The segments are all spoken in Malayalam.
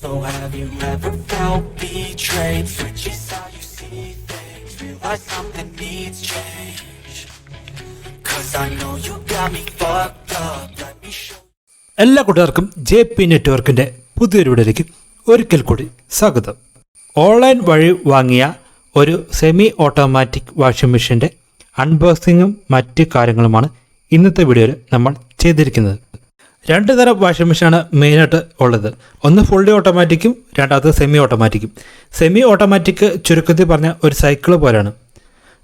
So have you ever felt betrayed? Switches how you see things. Realize something needs change. Cause I know you got me fucked up. Let me show. എല്ലാ കൂട്ടുകാർക്കും JP നെറ്റ്വർക്കിൻ്റെ പുതിയൊരു വീഡിയോയിലേക്ക് ഒരിക്കൽ കൂടി സ്വാഗതം. ഓൺലൈൻ വഴി വാങ്ങിയ ഒരു സെമി ഓട്ടോമാറ്റിക് വാഷിംഗ് മെഷീൻ്റെ അൺബോക്സിങ്ങും മറ്റ് കാര്യങ്ങളുമാണ് ഇന്നത്തെ വീഡിയോയിൽ നമ്മൾ ചെയ്തിരിക്കുന്നത്. രണ്ട് തരം വാഷിംഗ് മെഷീനാണ് മെയിനായിട്ട് ഉള്ളത്. ഒന്ന് ഫുള്ളി ഓട്ടോമാറ്റിക്കും രണ്ടാമത് സെമി ഓട്ടോമാറ്റിക്കും. സെമി ഓട്ടോമാറ്റിക് ചുരുക്കത്തിൽ പറഞ്ഞ ഒരു സൈക്കിൾ പോലെയാണ്.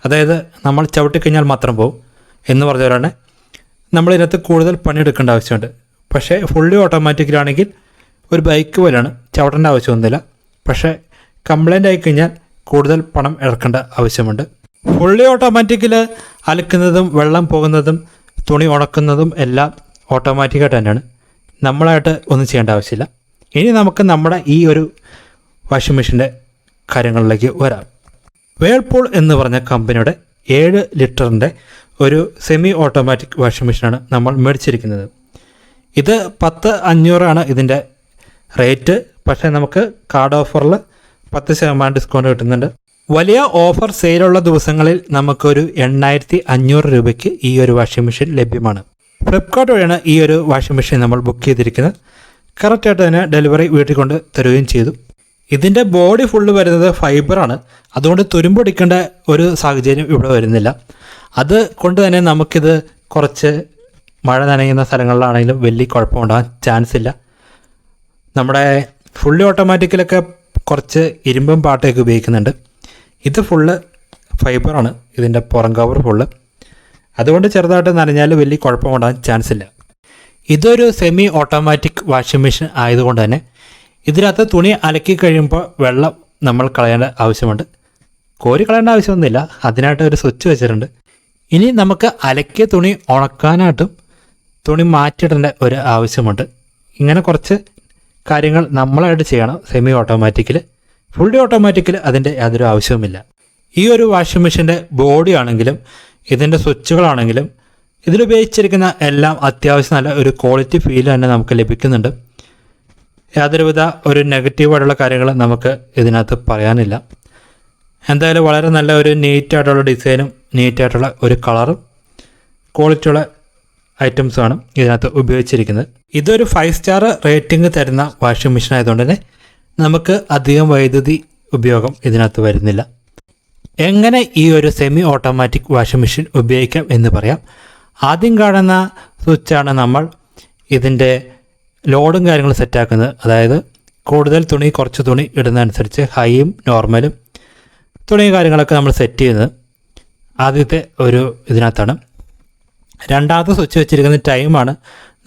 അതായത് നമ്മൾ ചവിട്ടിക്കഴിഞ്ഞാൽ മാത്രം പോകും എന്ന് പറഞ്ഞവരാണ്. നമ്മളിതിനകത്ത് കൂടുതൽ പണിയെടുക്കേണ്ട ആവശ്യമുണ്ട്. പക്ഷേ ഫുള്ളി ഓട്ടോമാറ്റിക്കിലാണെങ്കിൽ ഒരു ബൈക്ക് പോലെയാണ്, ചവിട്ടേണ്ട ആവശ്യമൊന്നുമില്ല. പക്ഷേ കംപ്ലൈൻ്റ് ആയിക്കഴിഞ്ഞാൽ കൂടുതൽ പണം ഇറക്കേണ്ട ആവശ്യമുണ്ട്. ഫുള്ളി ഓട്ടോമാറ്റിക്കിൽ അലക്കുന്നതും വെള്ളം പോകുന്നതും തുണി ഉണക്കുന്നതും എല്ലാം ഓട്ടോമാറ്റിക്കായിട്ട് തന്നെയാണ്. നമ്മളായിട്ട് ഒന്നും ചെയ്യേണ്ട ആവശ്യമില്ല. ഇനി നമുക്ക് നമ്മുടെ ഈ ഒരു വാഷിംഗ് മെഷീൻ്റെ കാര്യങ്ങളിലേക്ക് വരാം. വേൾപൂൾ എന്ന് പറഞ്ഞ കമ്പനിയുടെ 7 ലിറ്ററിൻ്റെ ഒരു സെമി ഓട്ടോമാറ്റിക് വാഷിംഗ് മെഷീനാണ് നമ്മൾ മേടിച്ചിരിക്കുന്നത്. ഇത് 10,500 ഇതിൻ്റെ റേറ്റ്. പക്ഷേ നമുക്ക് കാർഡ് ഓഫറിൽ 10% ഡിസ്കൗണ്ട് കിട്ടുന്നുണ്ട്. വലിയ ഓഫർ സെയിലുള്ള ദിവസങ്ങളിൽ നമുക്കൊരു 8,500 രൂപയ്ക്ക് ഈ ഒരു വാഷിംഗ് മെഷീൻ ലഭ്യമാണ്. ഫ്ലിപ്കാർട്ട് വഴിയാണ് ഈ ഒരു വാഷിംഗ് മെഷീൻ നമ്മൾ ബുക്ക് ചെയ്തിരിക്കുന്നത്. കറക്റ്റായിട്ട് തന്നെ ഡെലിവറി വീട്ടിൽ കൊണ്ട് തരുകയും ചെയ്തു. ഇതിൻ്റെ ബോഡി ഫുള്ള് വരുന്നത് ഫൈബറാണ്. അതുകൊണ്ട് തുരുമ്പൊടിക്കേണ്ട ഒരു സാഹചര്യം ഇവിടെ വരുന്നില്ല. അത് കൊണ്ട് തന്നെ നമുക്കിത് കുറച്ച് മഴ നനയുന്ന സ്ഥലങ്ങളിലാണെങ്കിലും വലിയ കുഴപ്പമുണ്ടാകാൻ ചാൻസ് ഇല്ല. നമ്മുടെ ഫുള്ളി ഓട്ടോമാറ്റിക്കിലൊക്കെ കുറച്ച് ഇരുമ്പും പാട്ടയൊക്കെ ഉപയോഗിക്കുന്നുണ്ട്. ഇത് ഫുള്ള് ഫൈബറാണ്, ഇതിൻ്റെ പുറം കവർ ഫുള്ള്. അതുകൊണ്ട് ചെറുതായിട്ട് നനഞ്ഞാൽ വലിയ കുഴപ്പമുണ്ടാകാൻ ചാൻസ് ഇല്ല. ഇതൊരു സെമി ഓട്ടോമാറ്റിക് വാഷിംഗ് മെഷീൻ ആയതുകൊണ്ട് തന്നെ ഇതിനകത്ത് തുണി അലക്കി കഴിയുമ്പോൾ വെള്ളം നമ്മൾ കളയേണ്ട ആവശ്യമുണ്ട്. കോരി കളയേണ്ട ആവശ്യമൊന്നുമില്ല, അതിനായിട്ട് ഒരു സ്വിച്ച് വെച്ചിട്ടുണ്ട്. ഇനി നമുക്ക് അലക്കിയ തുണി ഉണക്കാനായിട്ടും തുണി മാറ്റിയിടേണ്ട ഒരു ആവശ്യമുണ്ട്. ഇങ്ങനെ കുറച്ച് കാര്യങ്ങൾ നമ്മളായിട്ട് ചെയ്യണം സെമി ഓട്ടോമാറ്റിക്കിൽ. ഫുള്ളി ഓട്ടോമാറ്റിക്കിൽ അതിൻ്റെ യാതൊരു ആവശ്യവുമില്ല. ഈ ഒരു വാഷിംഗ് മെഷീൻ്റെ ബോഡി ആണെങ്കിലും ഇതിൻ്റെ സ്വിച്ചുകളാണെങ്കിലും ഇതിലുപയോഗിച്ചിരിക്കുന്ന എല്ലാം അത്യാവശ്യം നല്ല ഒരു ക്വാളിറ്റി ഫീൽ തന്നെ നമുക്ക് ലഭിക്കുന്നുണ്ട്. യാതൊരുവിധ ഒരു നെഗറ്റീവായിട്ടുള്ള കാര്യങ്ങൾ നമുക്ക് ഇതിനകത്ത് പറയാനില്ല. എന്തായാലും വളരെ നല്ല ഒരു നീറ്റായിട്ടുള്ള ഡിസൈനും നീറ്റായിട്ടുള്ള ഒരു കളറും ക്വാളിറ്റിയുള്ള ഐറ്റംസുമാണ് ഇതിനകത്ത് ഉപയോഗിച്ചിരിക്കുന്നത്. ഇതൊരു 5 സ്റ്റാർ റേറ്റിംഗ് തരുന്ന വാഷിംഗ് മെഷീൻ ആയതുകൊണ്ട് തന്നെ നമുക്ക് അധികം വൈദ്യുതി ഉപയോഗം ഇതിനകത്ത് വരുന്നില്ല. എങ്ങനെ ഈ ഒരു സെമി ഓട്ടോമാറ്റിക് വാഷിംഗ് മെഷീൻ ഉപയോഗിക്കാം എന്ന് പറയാം. ആദ്യം കാണുന്ന സ്വിച്ചാണ് നമ്മൾ ഇതിൻ്റെ ലോഡും കാര്യങ്ങളും സെറ്റാക്കുന്നത്. അതായത് കൂടുതൽ തുണി കുറച്ച് തുണി ഇടുന്നതനുസരിച്ച് ഹൈയും നോർമലും തുണി കാര്യങ്ങളൊക്കെ നമ്മൾ സെറ്റ് ചെയ്യുന്നത് ആദ്യത്തെ ഒരു ഇതിനകത്താണ്. രണ്ടാമത്തെ സ്വിച്ച് വെച്ചിരിക്കുന്ന ടൈമാണ്.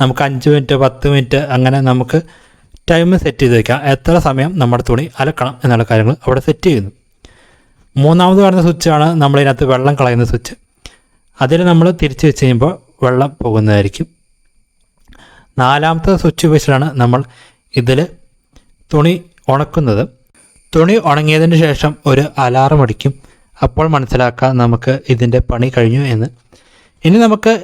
നമുക്ക് 5 മിനിറ്റ് 10 മിനിറ്റ് അങ്ങനെ നമുക്ക് ടൈം സെറ്റ് ചെയ്ത് വയ്ക്കാം. എത്ര സമയം നമ്മുടെ തുണി അലക്കണം എന്നുള്ള കാര്യങ്ങൾ അവിടെ സെറ്റ് ചെയ്യുന്നു. മൂന്നാമത് കാണുന്ന സ്വിച്ചാണ് നമ്മളിതിനകത്ത് വെള്ളം കളയുന്ന സ്വിച്ച്. അതിൽ നമ്മൾ തിരിച്ച് വെച്ച് കഴിയുമ്പോൾ വെള്ളം പോകുന്നതായിരിക്കും. നാലാമത്തെ സ്വിച്ച് വെച്ചിട്ടാണ് നമ്മൾ ഇതിൽ തുണി ഉണക്കുന്നത്. തുണി ഉണങ്ങിയതിന് ശേഷം ഒരു അലാറം അടിക്കും. അപ്പോൾ മനസ്സിലാക്കാം നമുക്ക് ഇതിൻ്റെ പണി കഴിഞ്ഞു എന്ന്. ഇനി നമുക്ക്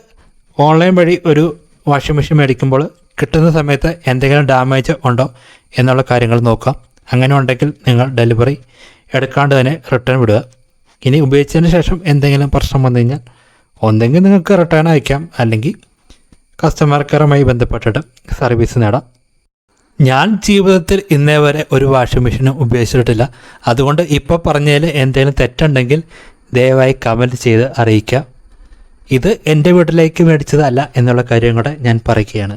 ഓൺലൈൻ വഴി ഒരു വാഷിംഗ് മെഷീൻ മേടിക്കുമ്പോൾ കിട്ടുന്ന സമയത്ത് എന്തെങ്കിലും ഡാമേജ് ഉണ്ടോ എന്നുള്ള കാര്യങ്ങൾ നോക്കാം. അങ്ങനെ ഉണ്ടെങ്കിൽ നിങ്ങൾ ഡെലിവറി എടുക്കാണ്ട് തന്നെ റിട്ടേൺ വിടുക. ഇനി ഉപയോഗിച്ചതിന് ശേഷം എന്തെങ്കിലും പ്രശ്നം വന്നു കഴിഞ്ഞാൽ ഒന്നെങ്കിൽ നിങ്ങൾക്ക് റിട്ടേൺ അയക്കാം, അല്ലെങ്കിൽ കസ്റ്റമർ കെയറുമായി ബന്ധപ്പെട്ടിട്ട് സർവീസ് നേടാം. ഞാൻ ജീവിതത്തിൽ ഇന്നേ വരെ ഒരു വാഷിംഗ് മെഷീനും ഉപയോഗിച്ചിട്ടില്ല. അതുകൊണ്ട് ഇപ്പോൾ പറഞ്ഞതിൽ എന്തെങ്കിലും തെറ്റുണ്ടെങ്കിൽ ദയവായി കമൻറ്റ് ചെയ്ത് അറിയിക്കുക. ഇത് എൻ്റെ വീട്ടിലേക്ക് മേടിച്ചതല്ല എന്നുള്ള കാര്യം കൂടെ ഞാൻ പറയുകയാണ്.